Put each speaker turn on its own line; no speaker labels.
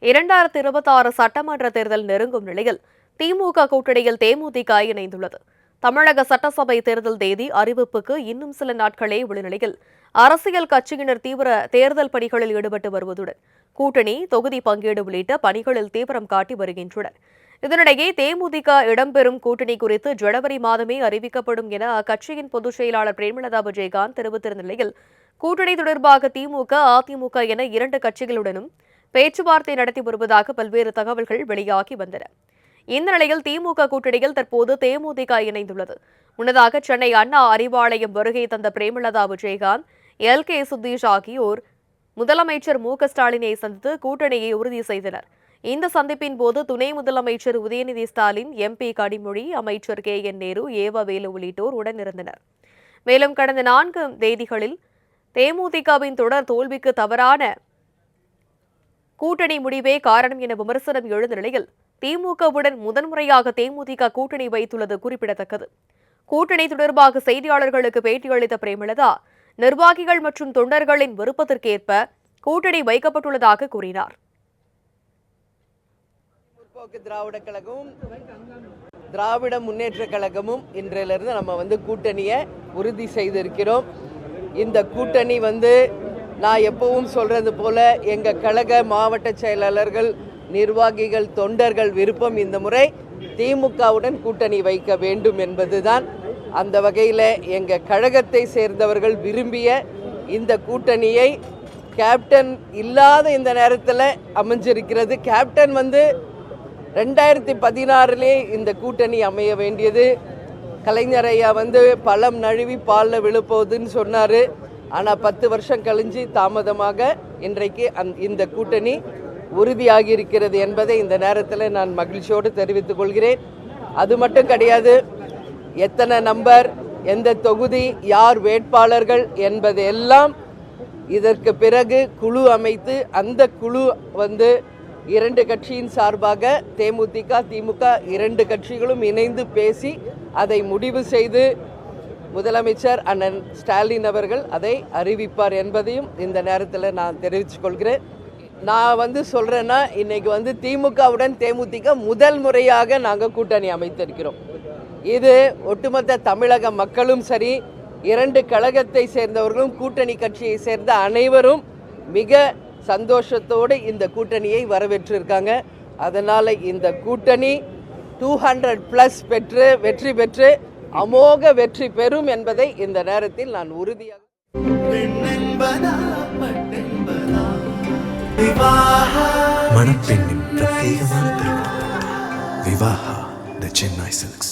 2026 சட்டமன்ற தேர்தல் நெருங்கும் நிலையில் திமுக கூட்டணியில் தேமுதிக இணைந்துள்ளது. தமிழக சட்டசபை தேர்தல் தேதி அறிவிப்புக்கு இன்னும் சில நாட்களே உள்ள நிலையில் அரசியல் கட்சியினர் தீவிர தேர்தல் பணிகளில் ஈடுபட்டு வருவதுடன் கூட்டணி, தொகுதி பங்கீடு உள்ளிட்ட பணிகளில் தீவிரம் காட்டி வருகின்றனர். இதனிடையே தேமுதிக இடம்பெறும் கூட்டணி குறித்து ஜனவரி மாதமே அறிவிக்கப்படும் என அக்கட்சியின் பொதுச் செயலாளர் பிரேமலதா விஜயகாந்த் தெரிவித்திருந்த நிலையில் கூட்டணி தொடர்பாக திமுக, அதிமுக என இரண்டு கட்சிகளுடனும் பேச்சுவார்த்தை நடத்தி வருவதாக பல்வேறு தகவல்கள் வெளியாகி வந்தன. இந்த நிலையில் திமுக கூட்டணியில் தற்போது தேமுதிக இணைந்துள்ளது. முன்னதாக சென்னை அண்ணா அறிவாலயம் வருகை தந்த பிரேமலதா விஜயகாந்த், எல்.கே. சுதீஷ் ஆகியோர் முதலமைச்சர் மு.க.ஸ்டாலினை சந்தித்து கூட்டணியை உறுதி செய்தனர். இந்த சந்திப்பின் போது துணை முதலமைச்சர் உதயநிதி ஸ்டாலின், எம்பி கனிமொழி, அமைச்சர் கே.என். நேரு, ஏவவேலு உள்ளிட்டோர் உடனிருந்தனர். மேலும் கடந்த 4 தேதிகளில் தேமுதிகவின் தொடர் தோல்விக்கு தவறான கூட்டணி முடிவே காரணம் என விமர்சனம் எழுந்த நிலையில் திமுகவுடன் முதன்முறையாக தேமுதிக கூட்டணி வைத்துள்ளது குறிப்பிடத்தக்கது. கூட்டணி தொடர்பாக செய்தியாளர்களுக்கு பேட்டியளித்த பிரேமலதா, நிர்வாகிகள் மற்றும் தொண்டர்களின் விருப்பத்திற்கேற்ப கூட்டணி வைக்கப்பட்டுள்ளதாக கூறினார்.
திராவிட கழகமும் திராவிட முன்னேற்ற கழகமும் இன்றிலிருந்து நம்ம கூட்டணியை உறுதி செய்திருக்கிறோம். இந்த கூட்டணி நான் எப்பவும் சொல்றது போல எங்க கழக மாவட்ட செயலாளர்கள், நிர்வாகிகள், தொண்டர்கள் விருப்பம் இந்த முறை திமுகவுடன் கூட்டணி வைக்க வேண்டும் என்பதுதான். அந்த வகையில் எங்க கழகத்தை சேர்ந்தவர்கள் விரும்பிய இந்த கூட்டணியை கேப்டன் இல்லாத இந்த நேரத்தில் அமைஞ்சிருக்கிறது. கேப்டன் 2016 இந்த கூட்டணி அமைய வேண்டியது. கலைஞரையா பழம் நழுவி பாலில் விழுப்போகுதுன்னு சொன்னார். ஆனால் 10 வருஷம் கழிஞ்சு தாமதமாக இன்றைக்கு இந்த கூட்டணி உறுதியாகி இருக்கிறது என்பதை இந்த நேரத்தில் நான் மகிழ்ச்சியோடு தெரிவித்துக் கொள்கிறேன். அது மட்டும் கிடையாது, எத்தனை நம்பர், எந்த தொகுதி, யார் வேட்பாளர்கள் என்பதெல்லாம் இதற்கு பிறகு குழு அமைத்து அந்த குழு 2 கட்சியின் சார்பாக தேமுதிக, திமுக 2 கட்சிகளும் இணைந்து பேசி அதை முடிவு செய்து முதலமைச்சர் அண்ணன் ஸ்டாலின் அவர்கள் அதை அறிவிப்பார் என்பதையும் இந்த நேரத்தில் நான் தெரிவித்துக் கொள்கிறேன். நான் சொல்கிறேன்னா இன்னைக்கு திமுகவுடன் தேமுதிக முதல் முறையாக நாங்கள் கூட்டணி அமைத்திருக்கிறோம். இது ஒட்டுமொத்த தமிழக மக்களும் சரி, 2 கழகத்தை சேர்ந்தவர்களும் கூட்டணி கட்சியை சேர்ந்த அனைவரும் மிக சந்தோஷத்தோடு இந்த கூட்டணியை வரவேற்றிருக்காங்க. அதனால் இந்த கூட்டணி 200+ பெற்று வெற்றி பெற்று அமோக வெற்றி பெறும் என்பதை இந்த நேரத்தில் நான் உறுதியாக
மணப்பெண்ணின் பிரத்யேகமான திருமணம் விவாஹா தி சென்னை சில்க்ஸ்.